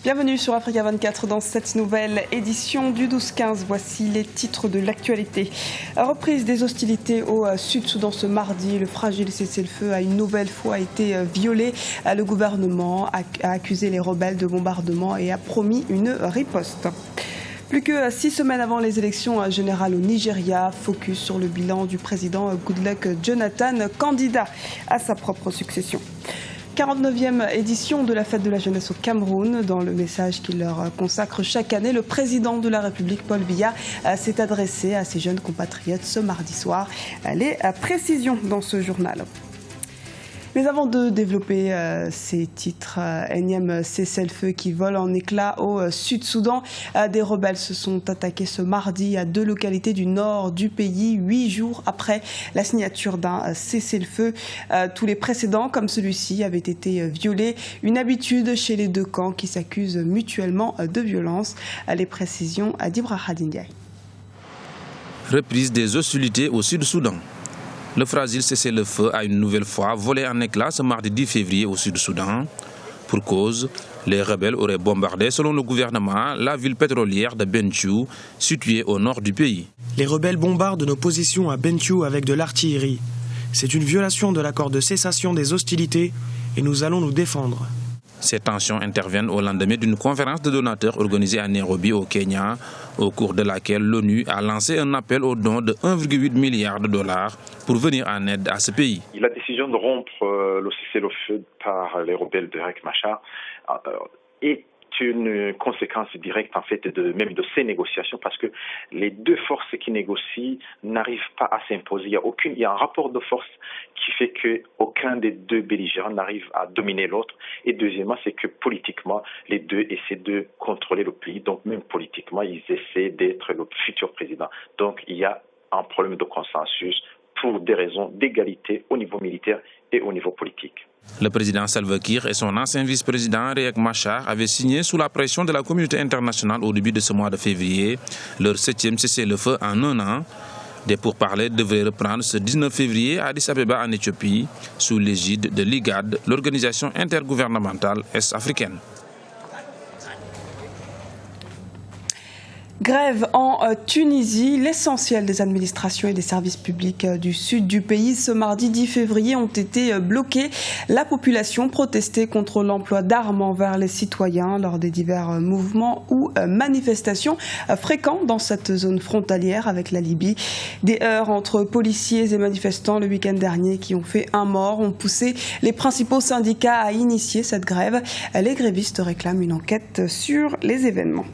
Bienvenue sur Africa 24 dans cette nouvelle édition du 12-15. Voici les titres de l'actualité. Reprise des hostilités au Sud-Soudan ce mardi. Le fragile cessez-le-feu a une nouvelle fois été violé. Le gouvernement a accusé les rebelles de bombardement et a promis une riposte. Plus que 6 semaines avant les élections générales au Nigeria, focus sur le bilan du président Goodluck Jonathan, candidat à sa propre succession. 49e édition de la fête de la jeunesse au Cameroun. Dans le message qu'il leur consacre chaque année, le président de la République, Paul Biya, s'est adressé à ses jeunes compatriotes ce mardi soir. Les précisions dans ce journal. Mais avant de développer ces titres, énième cessez-le-feu qui vole en éclats au Sud-Soudan, des rebelles se sont attaqués ce mardi à 2 localités du nord du pays, 8 jours après la signature d'un cessez-le-feu. Tous les précédents, comme celui-ci, avaient été violés. Une habitude chez les deux camps qui s'accusent mutuellement de violence. Les précisions d'Ibra Hadindiaï. Reprise des hostilités au Sud-Soudan. Le fragile cessez-le-feu a une nouvelle fois volé en éclats ce mardi 10 février au Sud-Soudan. Pour cause, les rebelles auraient bombardé, selon le gouvernement, la ville pétrolière de Bentiu, située au nord du pays. Les rebelles bombardent nos positions à Bentiu avec de l'artillerie. C'est une violation de l'accord de cessation des hostilités et nous allons nous défendre. Ces tensions interviennent au lendemain d'une conférence de donateurs organisée à Nairobi, au Kenya, au cours de laquelle l'ONU a lancé un appel aux dons de 1,8 milliard de dollars pour venir en aide à ce pays. La décision de rompre le cessez-le-feu par les rebelles de Riek Machar est une conséquence directe en fait même de ces négociations, parce que les deux forces qui négocient n'arrivent pas à s'imposer. Il y a un rapport de force qui fait qu'aucun des deux belligérants n'arrive à dominer l'autre. Et deuxièmement, c'est que politiquement, les deux essaient de contrôler le pays. Donc même politiquement, ils essaient d'être le futur président. Donc il y a un problème de consensus pour des raisons d'égalité au niveau militaire et au niveau politique. Le président Salva Kiir et son ancien vice-président Riek Machar avaient signé sous la pression de la communauté internationale au début de ce mois de février leur 7e cessez-le-feu en 1 an. Des pourparlers devraient reprendre ce 19 février à Addis Abeba en Éthiopie sous l'égide de l'IGAD, l'organisation intergouvernementale est-africaine. Grève en Tunisie. L'essentiel des administrations et des services publics du sud du pays ce mardi 10 février ont été bloqués. La population protestait contre l'emploi d'armes envers les citoyens lors des divers mouvements ou manifestations fréquents dans cette zone frontalière avec la Libye. Des heurts entre policiers et manifestants le week-end dernier qui ont fait un mort ont poussé les principaux syndicats à initier cette grève. Les grévistes réclament une enquête sur les événements.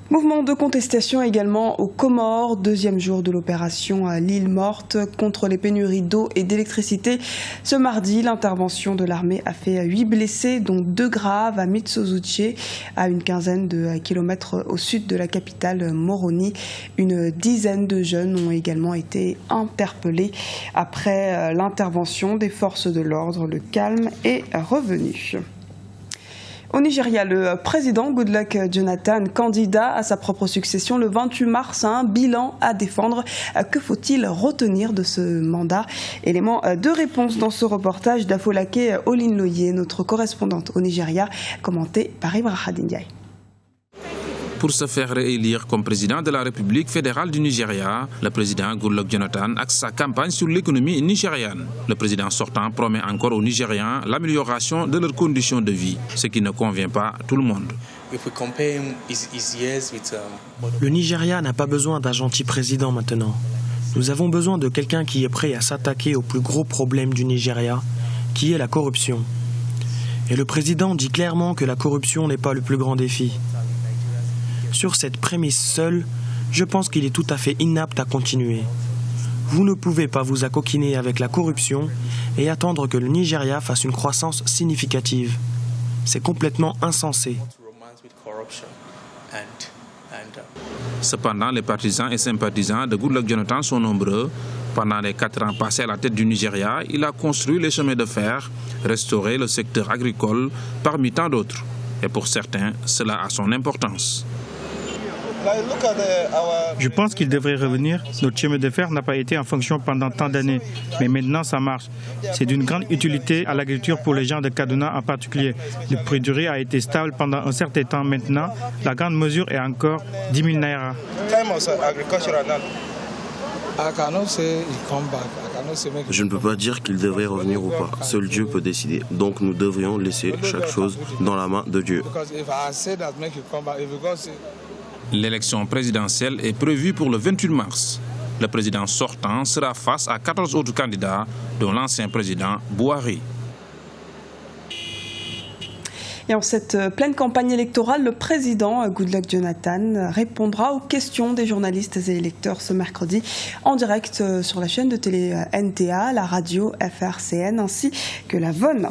Mouvement de contestation également aux Comores, 2e jour de l'opération à l'île morte contre les pénuries d'eau et d'électricité. Ce mardi, l'intervention de l'armée a fait 8 blessés, dont 2 graves à Mitsozuche, à une quinzaine de kilomètres au sud de la capitale Moroni. Une dizaine de jeunes ont également été interpellés. Après l'intervention des forces de l'ordre, le calme est revenu. Au Nigeria, le président Goodluck Jonathan, candidat à sa propre succession le 28 mars, a un bilan à défendre. Que faut-il retenir de ce mandat? Élément de réponse dans ce reportage d'Afolake Olinloye, notre correspondante au Nigeria, commenté par Ibra Hadindiaï. Pour se faire réélire comme président de la République fédérale du Nigeria, le président Goodluck Jonathan axe sa campagne sur l'économie nigériane. Le président sortant promet encore aux Nigérians l'amélioration de leurs conditions de vie, ce qui ne convient pas à tout le monde. Le Nigeria n'a pas besoin d'un gentil président maintenant. Nous avons besoin de quelqu'un qui est prêt à s'attaquer au plus gros problème du Nigeria, qui est la corruption. Et le président dit clairement que la corruption n'est pas le plus grand défi. Sur cette prémisse seule, je pense qu'il est tout à fait inapte à continuer. Vous ne pouvez pas vous accoquiner avec la corruption et attendre que le Nigeria fasse une croissance significative. C'est complètement insensé. Cependant, les partisans et sympathisants de Goodluck Jonathan sont nombreux. Pendant les 4 ans passés à la tête du Nigeria, il a construit les chemins de fer, restauré le secteur agricole, parmi tant d'autres. Et pour certains, cela a son importance. Je pense qu'il devrait revenir. Notre chemin de fer n'a pas été en fonction pendant tant d'années, mais maintenant ça marche. C'est d'une grande utilité à l'agriculture pour les gens de Kaduna en particulier. Le prix du riz a été stable pendant un certain temps maintenant. La grande mesure est encore 10 000 naira. Je ne peux pas dire qu'il devrait revenir ou pas. Seul Dieu peut décider. Donc nous devrions laisser chaque chose dans la main de Dieu. L'élection présidentielle est prévue pour le 28 mars. Le président sortant sera face à 14 autres candidats, dont l'ancien président Buhari. Et en cette pleine campagne électorale, le président Goodluck Jonathan répondra aux questions des journalistes et électeurs ce mercredi en direct sur la chaîne de télé NTA, la radio FRCN ainsi que la VON.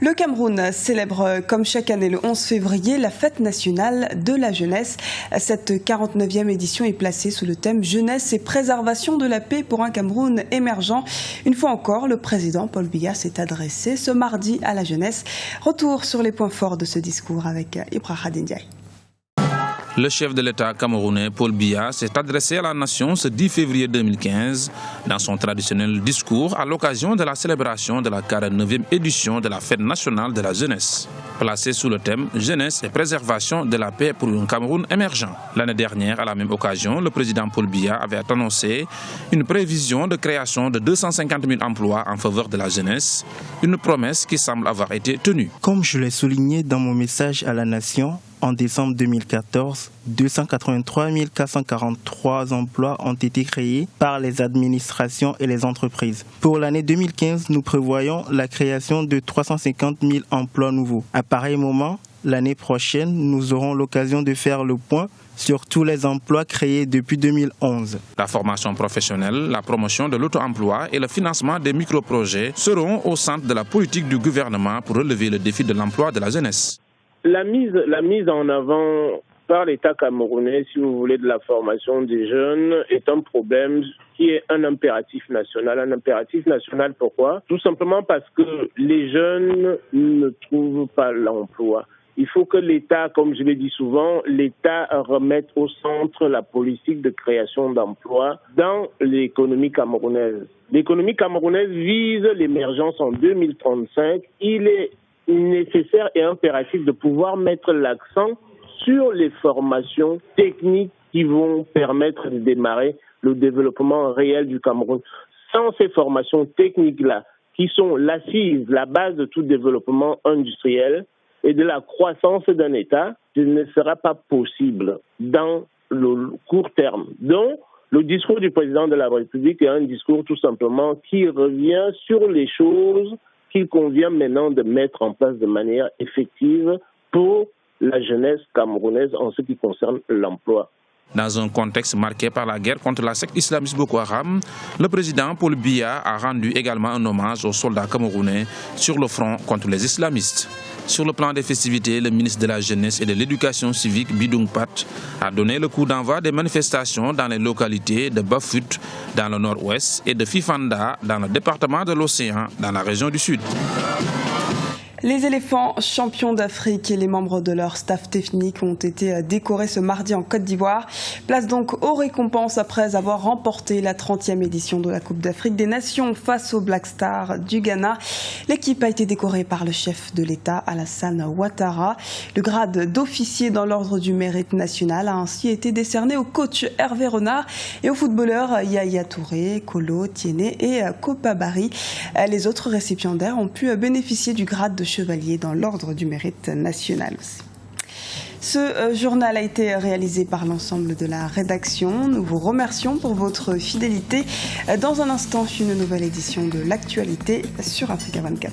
Le Cameroun célèbre comme chaque année le 11 février la fête nationale de la jeunesse. Cette 49e édition est placée sous le thème Jeunesse et préservation de la paix pour un Cameroun émergent. Une fois encore, le président Paul Biya s'est adressé ce mardi à la jeunesse. Retour sur les points forts de ce discours avec Ibrahim Ndiaye. Le chef de l'État camerounais, Paul Biya, s'est adressé à la nation ce 10 février 2015 dans son traditionnel discours à l'occasion de la célébration de la 49e édition de la Fête nationale de la jeunesse, placée sous le thème « Jeunesse et préservation de la paix pour un Cameroun émergent ». L'année dernière, à la même occasion, le président Paul Biya avait annoncé une prévision de création de 250 000 emplois en faveur de la jeunesse, une promesse qui semble avoir été tenue. Comme je l'ai souligné dans mon message à la nation, en décembre 2014, 283 443 emplois ont été créés par les administrations et les entreprises. Pour l'année 2015, nous prévoyons la création de 350 000 emplois nouveaux. À pareil moment, l'année prochaine, nous aurons l'occasion de faire le point sur tous les emplois créés depuis 2011. La formation professionnelle, la promotion de l'auto-emploi et le financement des micro-projets seront au centre de la politique du gouvernement pour relever le défi de l'emploi de la jeunesse. La mise en avant par l'État camerounais, si vous voulez, de la formation des jeunes est un problème qui est un impératif national. Un impératif national, pourquoi? Tout simplement parce que les jeunes ne trouvent pas l'emploi. Il faut que l'État, comme je l'ai dit souvent, l'État remette au centre la politique de création d'emplois dans l'économie camerounaise. L'économie camerounaise vise l'émergence en 2035. Il est nécessaire et impératif de pouvoir mettre l'accent sur les formations techniques qui vont permettre de démarrer le développement réel du Cameroun. Sans ces formations techniques-là, qui sont l'assise, la base de tout développement industriel et de la croissance d'un État, ce ne sera pas possible dans le court terme. Donc, le discours du président de la République est un discours tout simplement qui revient sur les choses qu'il convient maintenant de mettre en place de manière effective pour la jeunesse camerounaise en ce qui concerne l'emploi. Dans un contexte marqué par la guerre contre la secte islamiste Boko Haram, le président Paul Biya a rendu également un hommage aux soldats camerounais sur le front contre les islamistes. Sur le plan des festivités, le ministre de la Jeunesse et de l'Éducation civique, Bidung Pat, a donné le coup d'envoi des manifestations dans les localités de Bafut, dans le nord-ouest, et de Fifanda, dans le département de l'Océan, dans la région du Sud. Les éléphants champions d'Afrique et les membres de leur staff technique ont été décorés ce mardi en Côte d'Ivoire. Place donc aux récompenses après avoir remporté la 30e édition de la Coupe d'Afrique des Nations face aux Black Stars du Ghana. L'équipe a été décorée par le chef de l'État, Alassane Ouattara. Le grade d'officier dans l'ordre du mérite national a ainsi été décerné au coach Hervé Renard et aux footballeurs Yaya Touré, Kolo Tiéné et Kopa Barry. Les autres récipiendaires ont pu bénéficier du grade de chevalier dans l'ordre du mérite national aussi. Ce journal a été réalisé par l'ensemble de la rédaction. Nous vous remercions pour votre fidélité. Dans un instant, une nouvelle édition de l'actualité sur Africa 24.